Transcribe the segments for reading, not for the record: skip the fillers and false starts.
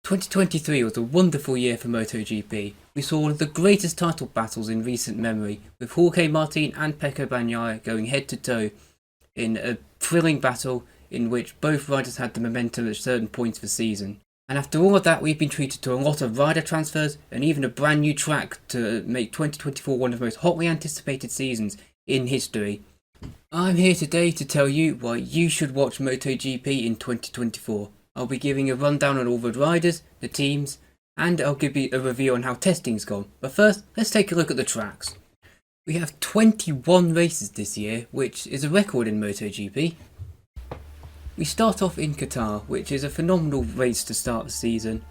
2023 was a wonderful year for MotoGP. We saw one of the greatest title battles in recent memory, with Jorge Martin and Pecco Bagnaia going head to toe in a thrilling battle in which both riders had the momentum at certain points of the season. And after all of that, we've been treated to a lot of rider transfers and even a brand new track to make 2024 one of the most hotly anticipated seasons in history. I'm here today to tell you why you should watch MotoGP in 2024. I'll be giving a rundown on all the riders, the teams, and I'll give you a review on how testing's gone. But first, let's take a look at the tracks. We have 21 races this year, which is a record in MotoGP. We start off in Qatar, which is a phenomenal race to start the season.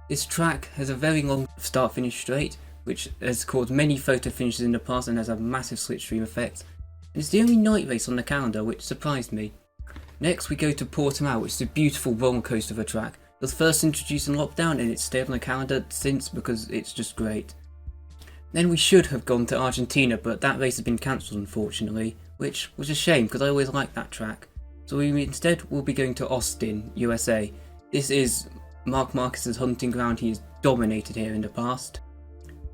This track has a very long start-finish straight, which has caused many photo finishes in the past and has a massive slipstream effect. And it's the only night race on the calendar, which surprised me. Next we go to Portimao, which is a beautiful roller coaster of a track. It was first introduced in lockdown and it's stayed on the calendar since because it's just great. Then we should have gone to Argentina, but that race has been cancelled unfortunately, which was a shame because I always liked that track. So we instead will be going to Austin, USA. This is Marc Marquez's hunting ground. He has dominated here in the past.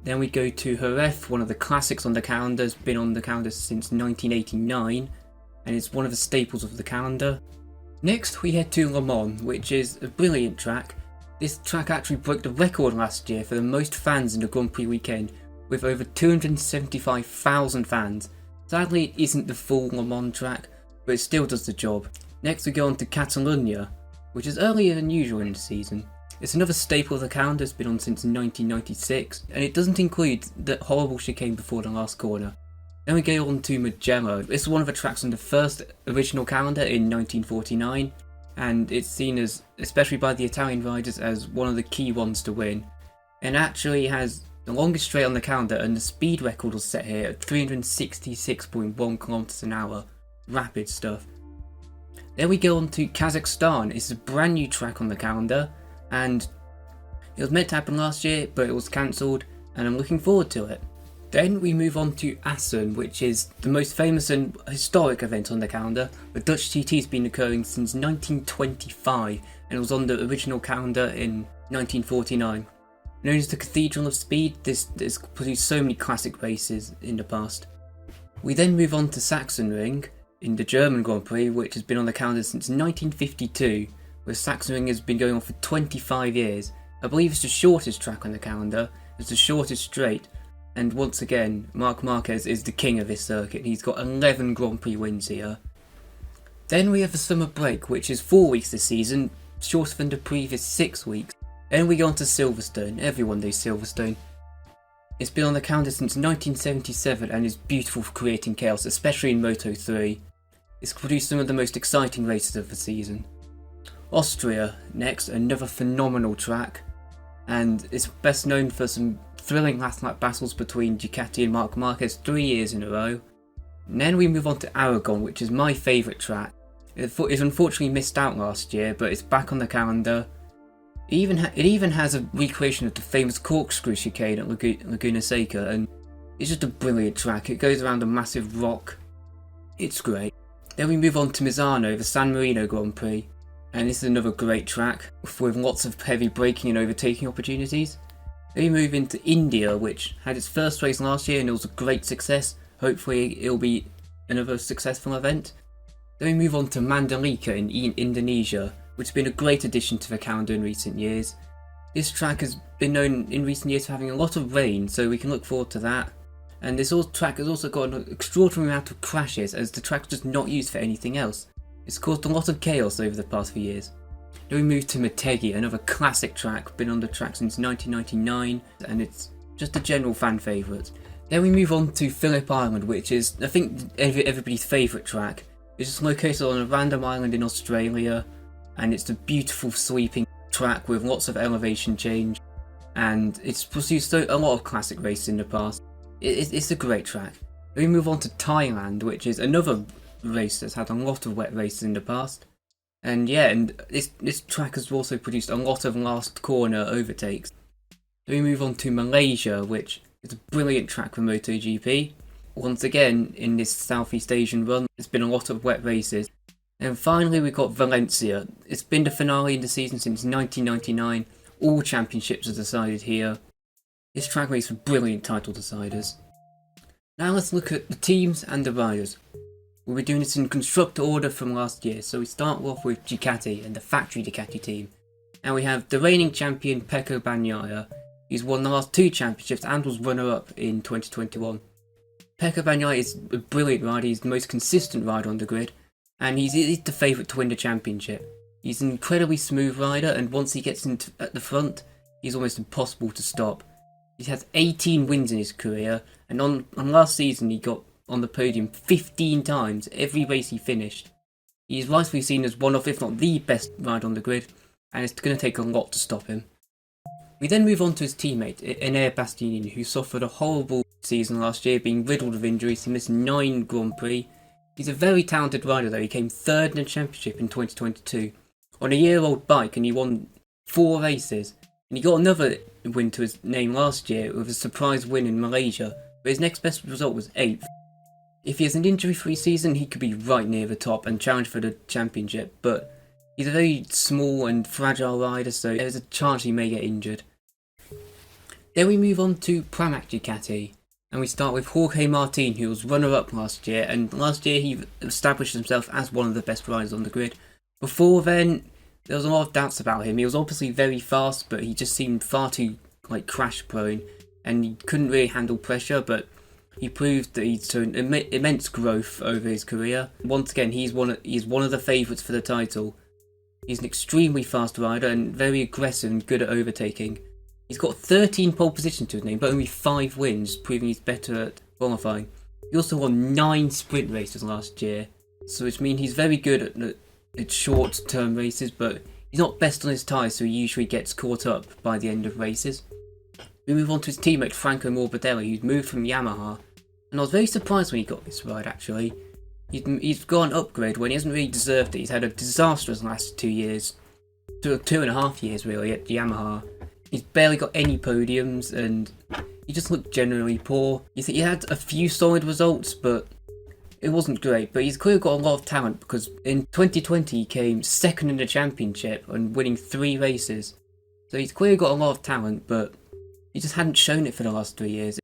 Then we go to Jerez, one of the classics on the calendar. It's been on the calendar since 1989 and it's one of the staples of the calendar. Next we head to Le Mans, which is a brilliant track. This track actually broke the record last year for the most fans in the Grand Prix weekend, with over 275,000 fans. Sadly it isn't the full Le Mans track, but it still does the job. Next we go on to Catalonia, which is earlier than usual in the season. It's another staple of the calendar, it's been on since 1996, and it doesn't include the horrible chicane before the last corner. Then we go on to Mugello. This is one of the tracks on the first original calendar in 1949, and it's seen as, especially by the Italian riders, as one of the key ones to win. And actually has the longest straight on the calendar, and the speed record was set here at 366.1 km an hour. Rapid stuff. Then we go on to Kazakhstan. It's a brand new track on the calendar, and it was meant to happen last year, but it was cancelled, and I'm looking forward to it. Then we move on to Assen, which is the most famous and historic event on the calendar. The Dutch TT has been occurring since 1925 and it was on the original calendar in 1949. Known as the Cathedral of Speed, this has produced so many classic races in the past. We then move on to Sachsenring in the German Grand Prix, which has been on the calendar since 1952, where Sachsenring has been going on for 25 years. I believe it's the shortest track on the calendar, it's the shortest straight. And once again, Marc Marquez is the king of this circuit. He's got 11 Grand Prix wins here. Then we have the summer break, which is 4 weeks this season, shorter than the previous 6 weeks. Then we go on to Silverstone. Everyone knows Silverstone. It's been on the calendar since 1977 and is beautiful for creating chaos, especially in Moto3. It's produced some of the most exciting races of the season. Austria, next, another phenomenal track. And it's best known for some thrilling last lap battles between Ducati and Marc Marquez 3 years in a row. And then we move on to Aragon, which is my favourite track. It unfortunately missed out last year, but it's back on the calendar. It even has a recreation of the famous corkscrew chicane at Laguna Seca, and it's just a brilliant track. It goes around a massive rock. It's great. Then we move on to Misano, the San Marino Grand Prix, and this is another great track with lots of heavy braking and overtaking opportunities. Then we move into India, which had its first race last year and it was a great success. Hopefully it'll be another successful event. Then we move on to Mandalika in Indonesia, which has been a great addition to the calendar in recent years. This track has been known in recent years for having a lot of rain, so we can look forward to that. And this track has also got an extraordinary amount of crashes, as the track's just not used for anything else. It's caused a lot of chaos over the past few years. Then we move to Motegi, another classic track, been on the track since 1999, and it's just a general fan favourite. Then we move on to Phillip Island, which is, I think, everybody's favourite track. It's just located on a random island in Australia, and it's a beautiful sweeping track with lots of elevation change, and it's produced a lot of classic races in the past. It's a great track. Then we move on to Thailand, which is another race that's had a lot of wet races in the past. And yeah, and this track has also produced a lot of last corner overtakes. Then we move on to Malaysia, which is a brilliant track for MotoGP. Once again, in this Southeast Asian run, there's been a lot of wet races. And finally we've got Valencia. It's been the finale in the season since 1999, All championships are decided here. This track race for brilliant title deciders. Now let's look at the teams and the riders. We'll be doing this in constructor order from last year, so we start off with Ducati and the factory Ducati team. And we have the reigning champion Pecco Bagnaia. He's won the last 2 championships and was runner-up in 2021. Pecco Bagnaia is a brilliant rider, he's the most consistent rider on the grid, and he's the favourite to win the championship. He's an incredibly smooth rider, and once he gets at the front, he's almost impossible to stop. He has 18 wins in his career, and on last season he got on the podium 15 times every race he finished. He is rightfully seen as one of, if not the best rider on the grid, and it's going to take a lot to stop him. We then move on to his teammate, Enea Bastianini, who suffered a horrible season last year, being riddled with injuries. He missed 9 Grand Prix. He's a very talented rider though, he came 3rd in the championship in 2022 on a year-old bike, and he won 4 races. And he got another win to his name last year with a surprise win in Malaysia, but his next best result was 8th. If he has an injury-free season, he could be right near the top and challenge for the championship, but he's a very small and fragile rider, so there's a chance he may get injured. Then we move on to Pramac Ducati, and we start with Jorge Martin, who was runner-up last year, and last year he established himself as one of the best riders on the grid. Before then, there was a lot of doubts about him. He was obviously very fast, but he just seemed far too crash prone, and he couldn't really handle pressure, but he proved that he's shown immense growth over his career. Once again, he's one of the favourites for the title. He's an extremely fast rider and very aggressive and good at overtaking. He's got 13 pole positions to his name, but only 5 wins, proving he's better at qualifying. He also won 9 sprint races last year, so which means he's very good at short-term races, but he's not best on his tyres, so he usually gets caught up by the end of races. We move on to his teammate Franco Morbidelli, who's moved from Yamaha, and I was very surprised when he got this ride actually. He's got an upgrade when he hasn't really deserved it. He's had a disastrous last 2 years, 2.5 years really at Yamaha. He's barely got any podiums, and he just looked generally poor. He had a few solid results, but it wasn't great. But he's clearly got a lot of talent, because in 2020 he came 2nd in the championship and winning 3 races. So he's clearly got a lot of talent, but he just hadn't shown it for the last 3 years.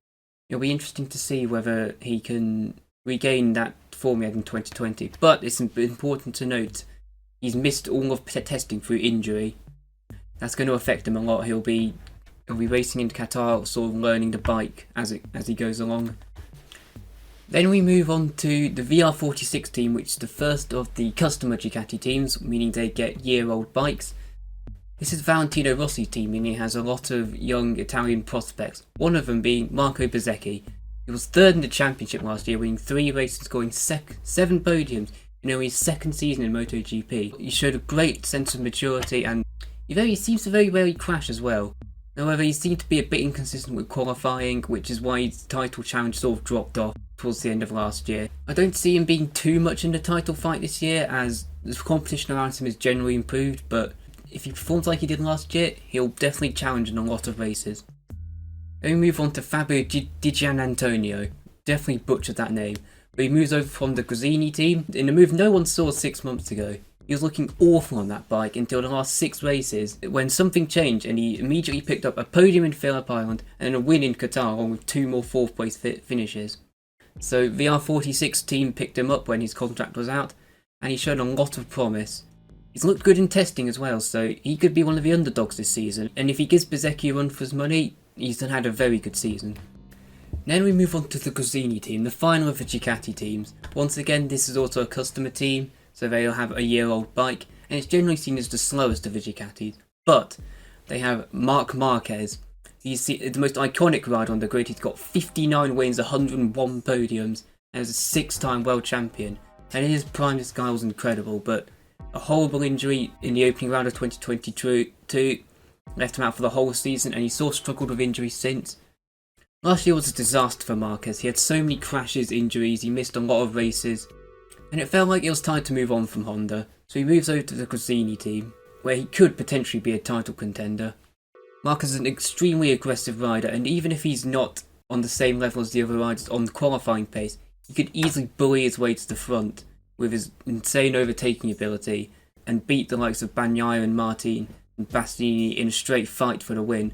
It'll be interesting to see whether he can regain that form he had in 2020. But it's important to note, he's missed all of testing through injury. That's going to affect him a lot. He'll be racing into Qatar, sort of learning the bike as he goes along. Then we move on to the VR46 team, which is the first of the customer Ducati teams, meaning they get year-old bikes. This is Valentino Rossi's team, and he has a lot of young Italian prospects, one of them being Marco Bezzecchi. He was 3rd in the championship last year, winning 3 races, scoring 7 podiums in only his 2nd season in MotoGP. He showed a great sense of maturity, and he seems to very rarely crash as well. However, he seemed to be a bit inconsistent with qualifying, which is why his title challenge sort of dropped off towards the end of last year. I don't see him being too much in the title fight this year, as the competition around him is generally improved, but if he performs like he did last year, he'll definitely challenge in a lot of races. Then we move on to Fabio Di Gianantonio. Definitely butchered that name. But he moves over from the Gresini team in a move no one saw 6 months ago. He was looking awful on that bike until the last 6 races, when something changed and he immediately picked up a podium in Phillip Island and a win in Qatar, along with 2 more 4th place finishes. So the R46 team picked him up when his contract was out, and he showed a lot of promise. He's looked good in testing as well, so he could be one of the underdogs this season, and if he gives Bezzecchi a run for his money, he's had a very good season. Then we move on to the Gresini team, the final of the Ducati teams. Once again, this is also a customer team, so they'll have a year-old bike, and it's generally seen as the slowest of the Ducatis. But they have Marc Marquez. He's the most iconic rider on the grid. He's got 59 wins, 101 podiums, and is a 6-time world champion. And in his prime, this guy was incredible, but a horrible injury in the opening round of 2022 left him out for the whole season, and he sort of struggled with injuries since. Last year was a disaster for Marquez. He had so many crashes, injuries, he missed a lot of races, and it felt like it was time to move on from Honda, so he moves over to the Gresini team, where he could potentially be a title contender. Marquez is an extremely aggressive rider, and even if he's not on the same level as the other riders on the qualifying pace, he could easily bully his way to the front with his insane overtaking ability and beat the likes of Bagnaia and Martin and Bastianini in a straight fight for the win.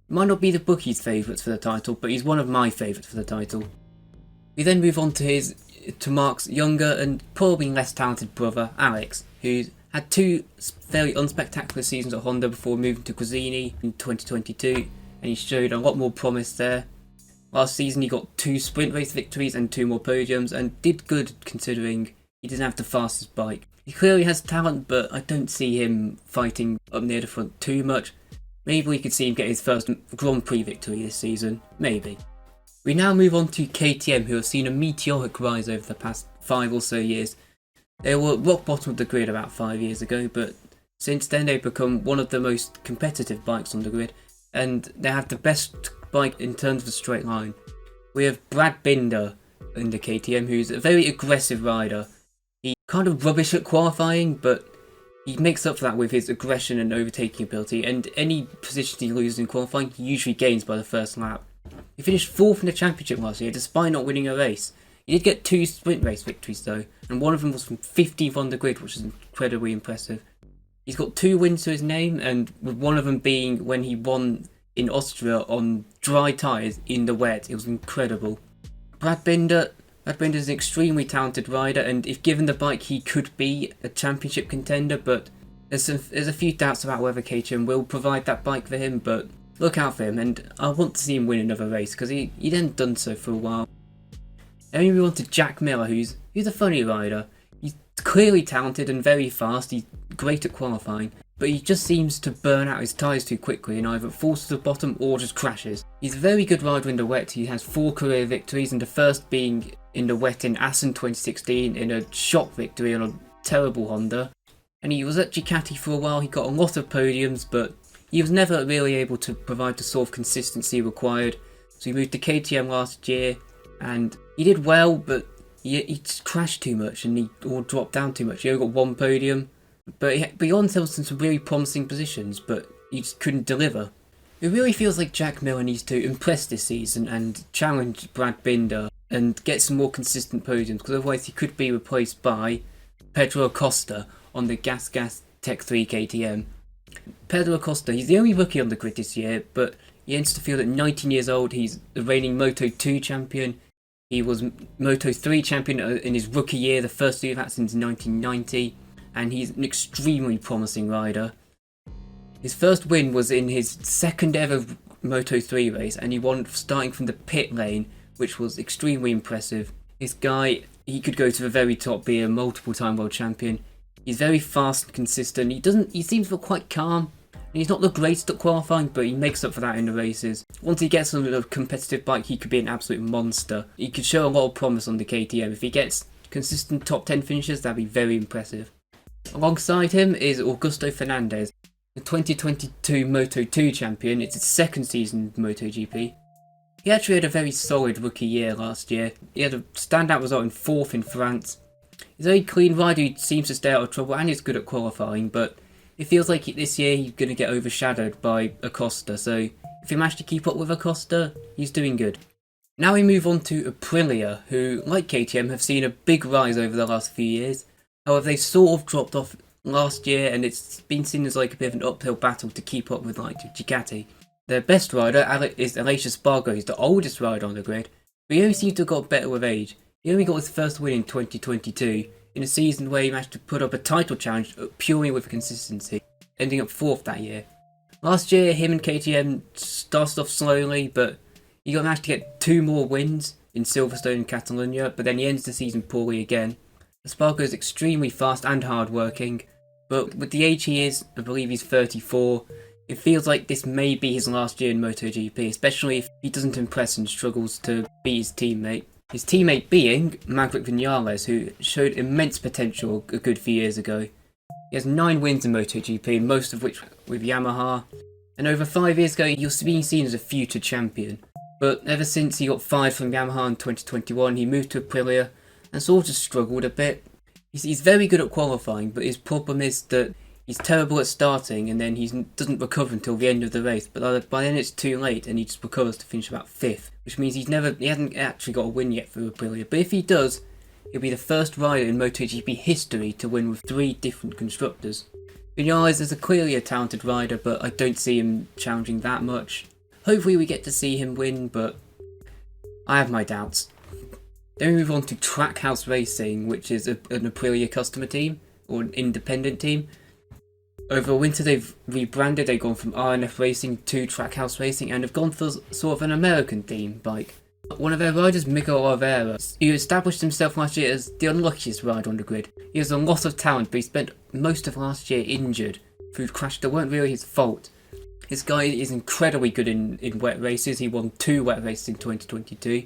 Might not be the bookies' favourites for the title, but he's one of my favourites for the title. We then move on to Mark's younger and probably less talented brother, Alex, who's had two very unspectacular seasons at Honda before moving to Gresini in 2022, and he showed a lot more promise there. Last season he got 2 sprint race victories and 2 more podiums, and did good considering he didn't have the fastest bike. He clearly has talent, but I don't see him fighting up near the front too much. Maybe we could see him get his first Grand Prix victory this season, maybe. We now move on to KTM, who have seen a meteoric rise over the past 5 or so years. They were at rock bottom of the grid about 5 years ago, but since then they've become one of the most competitive bikes on the grid, and they have the best bike in terms of a straight line. We have Brad Binder in the KTM, who's a very aggressive rider. He's kind of rubbish at qualifying, but he makes up for that with his aggression and overtaking ability, and any position he loses in qualifying he usually gains by the first lap. He finished 4th in the championship last year despite not winning a race. He did get 2 sprint race victories though, and one of them was from 15th on the grid, which is incredibly impressive. He's got 2 wins to his name, and with one of them being when he won in Austria on dry tyres in the wet. It was incredible. Brad Binder is an extremely talented rider, and if given the bike he could be a championship contender, but there's a few doubts about whether KTM will provide that bike for him, but look out for him, and I want to see him win another race because he hadn't done so for a while. Then we move on to Jack Miller, who's a funny rider. He's clearly talented and very fast, he's great at qualifying, but he just seems to burn out his tyres too quickly and either falls to the bottom or just crashes. He's a very good rider in the wet. He has 4 career victories, and the first being in the wet in Assen 2016 in a shock victory on a terrible Honda. And he was at Ducati for a while. He got a lot of podiums, but he was never really able to provide the sort of consistency required. So he moved to KTM last year, and he did well, but he just crashed too much and or dropped down too much. He only got 1 podium. But he got himself in some really promising positions, but he just couldn't deliver. It really feels like Jack Miller needs to impress this season and challenge Brad Binder and get some more consistent podiums, because otherwise he could be replaced by Pedro Acosta on the Gas Tech 3 KTM. Pedro Acosta, he's the only rookie on the grid this year, but he ends to feel at 19 years old. He's the reigning Moto2 champion. He was Moto3 champion in his rookie year, the first year of that since 1990. And he's an extremely promising rider. His first win was in his 2nd ever Moto3 race, and he won starting from the pit lane, which was extremely impressive. This guy, he could go to the very top, be a multiple time world champion. He's very fast and consistent. He seems to be quite calm, and he's not the greatest at qualifying, but he makes up for that in the races. Once he gets on a competitive bike, he could be an absolute monster. He could show a lot of promise on the KTM. If he gets consistent top 10 finishes, that'd be very impressive. Alongside him is Augusto Fernandez, the 2022 Moto2 champion. It's his 2nd season in MotoGP. He actually had a very solid rookie year last year. He had a standout result in 4th in France. He's a very clean rider who seems to stay out of trouble and is good at qualifying, but it feels like this year he's going to get overshadowed by Acosta, so if he managed to keep up with Acosta, he's doing good. Now we move on to Aprilia, who, like KTM, have seen a big rise over the last few years. However, they sort of dropped off last year, and it's been seen as like a bit of an uphill battle to keep up with like Ducati. Their best rider is Aleix Espargaro. He's the oldest rider on the grid, but he only seems to have got better with age. He only got his first win in 2022, in a season where he managed to put up a title challenge purely with consistency, ending up 4th that year. Last year, him and KTM started off slowly, but he managed to get 2 more wins in Silverstone and Catalonia, but then he ends the season poorly again. Espargaro is extremely fast and hard-working, but with the age he is, I believe he's 34, it feels like this may be his last year in MotoGP, especially if he doesn't impress and struggles to beat his teammate. His teammate being Maverick Vinales, who showed immense potential a good few years ago. He has 9 wins in MotoGP, most of which with Yamaha, and over 5 years ago he was being seen as a future champion. But ever since he got fired from Yamaha in 2021, he moved to Aprilia and sort of struggled a bit. He's very good at qualifying, but his problem is that he's terrible at starting, and then he doesn't recover until the end of the race. But by then it's too late, and he just recovers to finish about 5th, which means he hasn't actually got a win yet for Aprilia. But if he does, he'll be the first rider in MotoGP history to win with 3 different constructors. Vinales is clearly a talented rider, but I don't see him challenging that much. Hopefully we get to see him win, but I have my doubts. Then we move on to Trackhouse Racing, which is an Aprilia customer team, or an independent team. Over winter they've rebranded, they've gone from RNF Racing to Trackhouse Racing, and have gone for sort of an American theme bike. One of their riders, Miguel Oliveira, he established himself last year as the unluckiest rider on the grid. He has a lot of talent, but he spent most of last year injured through crashes that weren't really his fault. This guy is incredibly good in wet races. He won 2 wet races in 2022.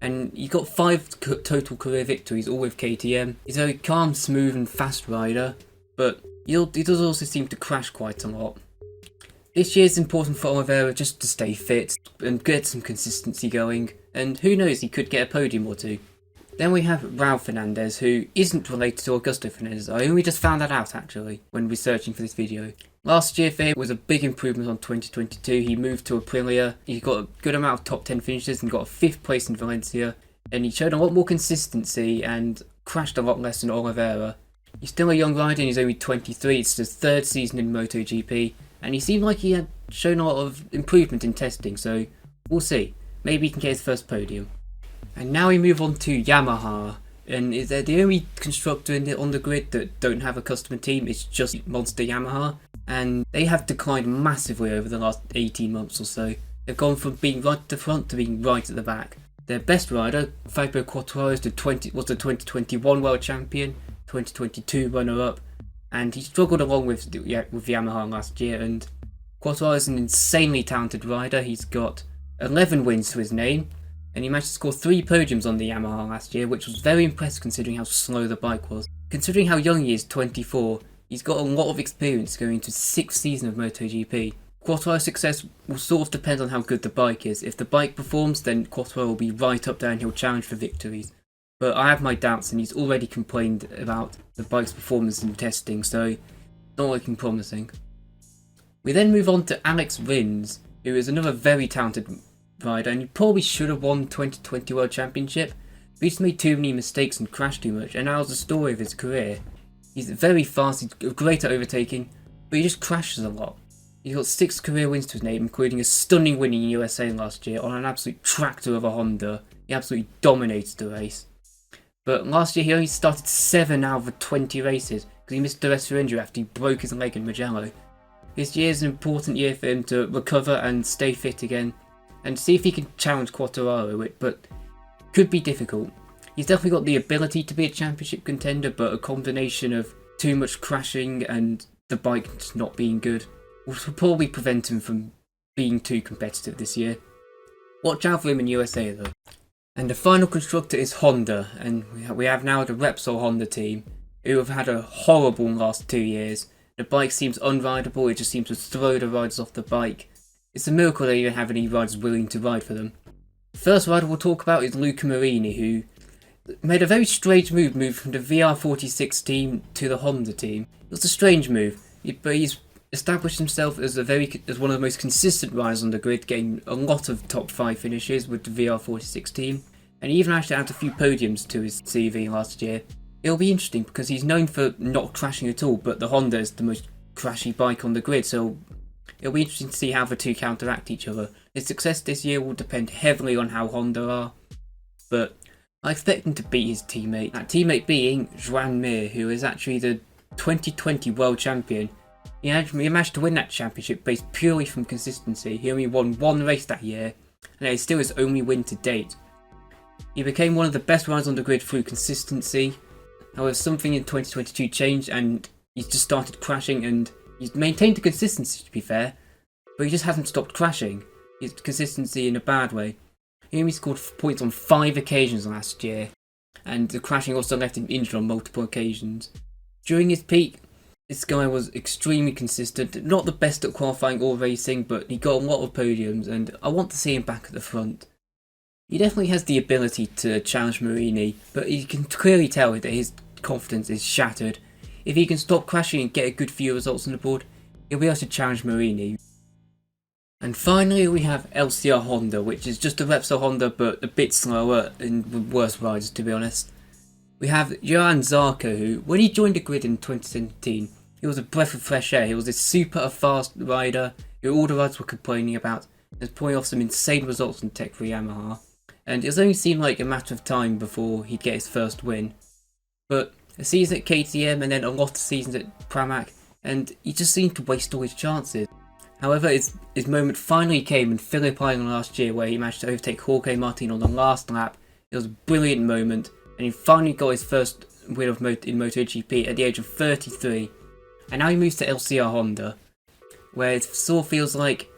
And he got 5 total career victories, all with KTM. He's a very calm, smooth and fast rider, but he does also seem to crash quite a lot. This year is important for Oliveira just to stay fit and get some consistency going, and who knows, he could get a podium or 2. Then we have Raul Fernandez, who isn't related to Augusto Fernandez. I only just found that out actually when researching for this video. Last year for him was a big improvement on 2022. He moved to Aprilia, he got a good amount of top 10 finishes and got a 5th place in Valencia, and he showed a lot more consistency and crashed a lot less than Oliveira. He's still a young rider and he's only 23, it's his 3rd season in MotoGP, and he seemed like he had shown a lot of improvement in testing, so we'll see. Maybe he can get his first podium. And now we move on to Yamaha, and they're the only constructor on the grid that don't have a customer team. It's just Monster Yamaha, and they have declined massively over the last 18 months or so. They've gone from being right at the front to being right at the back. Their best rider, Fabio Quartararo, was the 2021 World Champion, 2022 runner-up, and he struggled along with Yamaha last year. And Quartararo is an insanely talented rider. He's got 11 wins to his name, and he managed to score 3 podiums on the Yamaha last year, which was very impressive considering how slow the bike was. Considering how young he is, 24, he's got a lot of experience going into 6th season of MotoGP. Quartararo's success will sort of depend on how good the bike is. If the bike performs, then Quartararo will be right up there and he'll challenge for victories. But I have my doubts, and he's already complained about the bike's performance in testing, so not looking promising. We then move on to Alex Rins, who is another very talented rider, and he probably should have won the 2020 World Championship, but he just made too many mistakes and crashed too much, and that was the story of his career. He's very fast, he's great at overtaking, but he just crashes a lot. He's got 6 career wins to his name, including a stunning win in USA last year on an absolute tractor of a Honda. He absolutely dominated the race. But last year he only started 7 out of the 20 races because he missed the rest for injury after he broke his leg in Mugello. This year is an important year for him to recover and stay fit again, and see if he can challenge Quartararo, but could be difficult. He's definitely got the ability to be a championship contender, but a combination of too much crashing and the bike just not being good will probably prevent him from being too competitive this year. Watch out for him in USA though. And the final constructor is Honda, and we have now the Repsol Honda team, who have had a horrible last 2 years. The bike seems unrideable, it just seems to throw the riders off the bike. It's a miracle they even have any riders willing to ride for them. The first rider we'll talk about is Luca Marini, who made a very strange move from the VR46 team to the Honda team. It was a strange move, but he's established himself as one of the most consistent riders on the grid, getting a lot of top 5 finishes with the VR46 team, and he even actually added a few podiums to his CV last year. It'll be interesting because he's known for not crashing at all, but the Honda is the most crashy bike on the grid, so it'll be interesting to see how the two counteract each other. His success this year will depend heavily on how Honda are, but I expect him to beat his teammate. That teammate being Joan Mir, who is actually the 2020 World Champion. He managed to win that championship based purely from consistency. He only won 1 race that year, and it is still his only win to date. He became one of the best riders on the grid through consistency. However, something in 2022 changed, and he's just started crashing, and he's maintained the consistency to be fair, but he just hasn't stopped crashing. His consistency in a bad way. He only scored points on 5 occasions last year, and the crashing also left him injured on multiple occasions. During his peak, this guy was extremely consistent, not the best at qualifying or racing, but he got a lot of podiums, and I want to see him back at the front. He definitely has the ability to challenge Marini, but you can clearly tell that his confidence is shattered. If he can stop crashing and get a good few results on the board, he'll be able to challenge Marini. And finally we have LCR Honda, which is just a Repsol Honda but a bit slower and with worse riders to be honest. We have Johan Zarco, who, when he joined the grid in 2017, He was a breath of fresh air. He was this super fast rider who all the riders were complaining about. He was pulling off some insane results on Tech for Yamaha. And it only seemed like a matter of time before he'd get his first win. But a season at KTM and then a lot of seasons at Pramac, and he just seemed to waste all his chances. However, his moment finally came in Phillip Island last year, where he managed to overtake Jorge Martin on the last lap. It was a brilliant moment, and he finally got his first win in MotoGP at the age of 33. And now he moves to LCR Honda, where it sort of feels like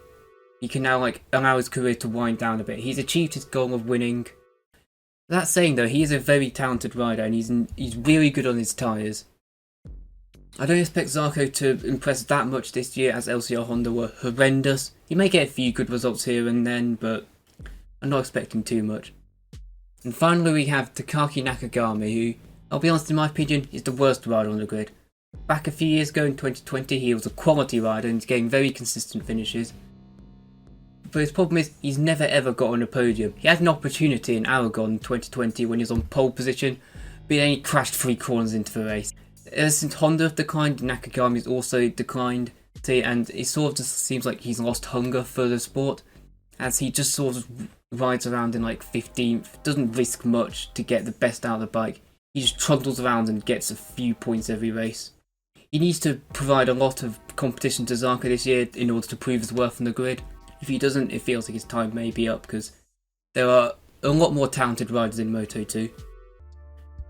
he can now allow his career to wind down a bit. He's achieved his goal of winning. That saying though, he is a very talented rider, and he's really good on his tyres. I don't expect Zarco to impress that much this year, as LCR Honda were horrendous. He may get a few good results here and then, but I'm not expecting too much. And finally we have Takaki Nakagami, who, I'll be honest, in my opinion, is the worst rider on the grid. Back a few years ago in 2020 he was a quality rider and he's getting very consistent finishes. But his problem is he's never ever got on a podium. He had an opportunity in Aragon in 2020 when he was on pole position, but then he crashed 3 corners into the race. Ever since Honda have declined, Nakagami's also declined, and it sort of just seems like he's lost hunger for the sport, as he just sort of rides around in 15th, doesn't risk much to get the best out of the bike. He just trundles around and gets a few points every race. He needs to provide a lot of competition to Zarco this year in order to prove his worth on the grid. If he doesn't, it feels like his time may be up, because there are a lot more talented riders in Moto2.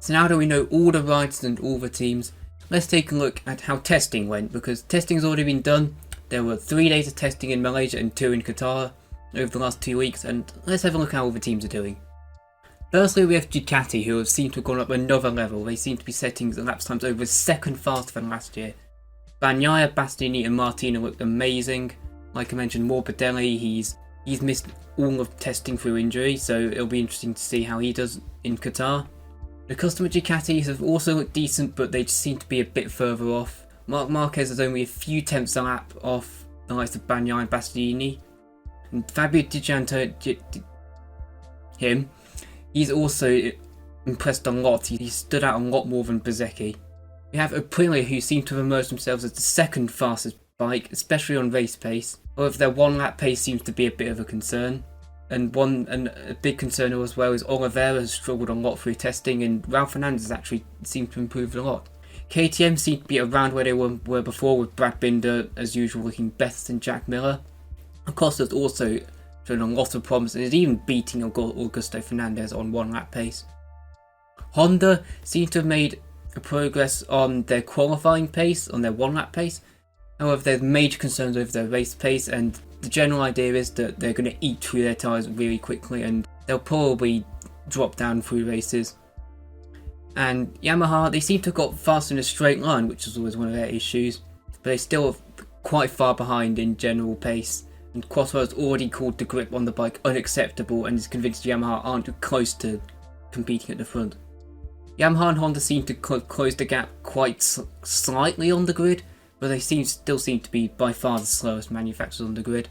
So now that we know all the riders and all the teams, let's take a look at how testing went, because testing's already been done. There were 3 days of testing in Malaysia and 2 in Qatar over the last 2 weeks, and let's have a look at how all the teams are doing. Firstly, we have Ducati, who have seemed to have gone up another level. They seem to be setting the lap times over a second faster than last year. Bagnaia, Bastianini and Martina looked amazing. Like I mentioned, Morbidelli, he's missed all of testing through injury, so it'll be interesting to see how he does in Qatar. The customer Ducatis have also looked decent, but they just seem to be a bit further off. Marc Marquez is only a few tenths a lap off the likes of Bagnaia and Bastianini. And Fabio Di Giannantonio, he's also impressed a lot. He stood out a lot more than Bezzecchi. We have Aprilia, who seem to have emerged themselves as the second fastest bike, especially on race pace. However, their 1 lap pace seems to be a bit of a concern. And a big concern as well is Oliveira has struggled a lot through testing, and Ralph Fernandez actually seemed to improve a lot. KTM seemed to be around where they were before, with Brad Binder as usual looking better than Jack Miller. Acosta's also shown a lot of problems and is even beating Augusto Fernandez on 1 lap pace. Honda seem to have made a progress on their qualifying pace, on their 1 lap pace. However, there's major concerns over their race pace, and the general idea is that they're going to eat through their tyres really quickly and they'll probably drop down through races. And Yamaha, they seem to have got faster in a straight line, which is always one of their issues, but they're still quite far behind in general pace. And Quattro has already called the grip on the bike unacceptable and is convinced Yamaha aren't close to competing at the front. Yamaha and Honda seem to close the gap quite slightly on the grid, but they still seem to be by far the slowest manufacturers on the grid.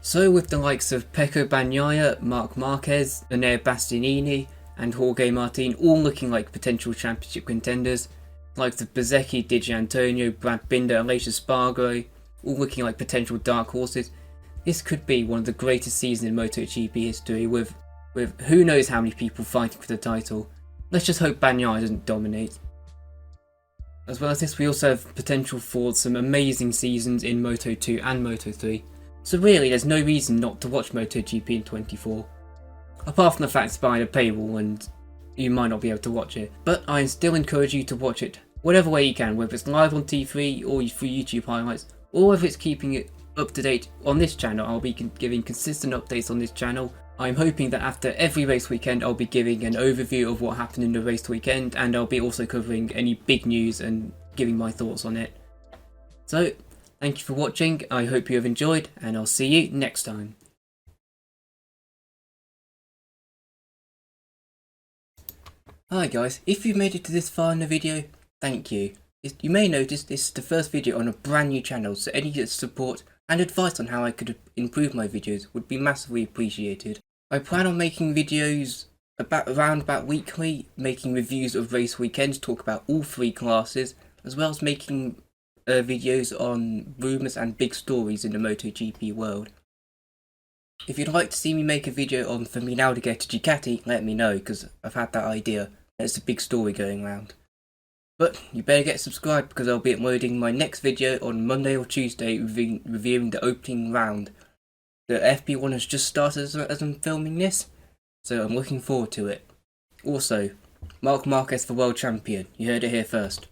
So with the likes of Pecco Bagnaia, Marc Marquez, Enea Bastianini and Jorge Martin all looking like potential championship contenders, like the Bezzecchi, Di Giannantonio, Brad Binder, Aleix Espargaro, all looking like potential dark horses, this could be one of the greatest seasons in MotoGP history, with who knows how many people fighting for the title. Let's just hope Bagnaia doesn't dominate. As well as this, we also have potential for some amazing seasons in Moto2 and Moto3, so really there's no reason not to watch MotoGP in 24. Apart from the fact it's behind a paywall and you might not be able to watch it, but I still encourage you to watch it whatever way you can, whether it's live on T3 or through YouTube highlights, or whether it's keeping it up to date on this channel. I'll be giving consistent updates on this channel. I'm hoping that after every race weekend I'll be giving an overview of what happened in the race weekend, and I'll be also covering any big news and giving my thoughts on it. So, thank you for watching, I hope you have enjoyed, and I'll see you next time. Hi guys, if you've made it to this far in the video, thank you. You may notice this is the first video on a brand new channel, so any support and advice on how I could improve my videos would be massively appreciated. I plan on making videos around about weekly, making reviews of race weekends, talk about all 3 classes, as well as making videos on rumours and big stories in the MotoGP world. If you'd like to see me make a video on Firmino to get to Ducati, let me know, because I've had that idea. It's a big story going around. But you better get subscribed, because I'll be uploading my next video on Monday or Tuesday reviewing the opening round. The FP1 has just started as I'm filming this, so I'm looking forward to it. Also, Marc Marquez for World Champion. You heard it here first.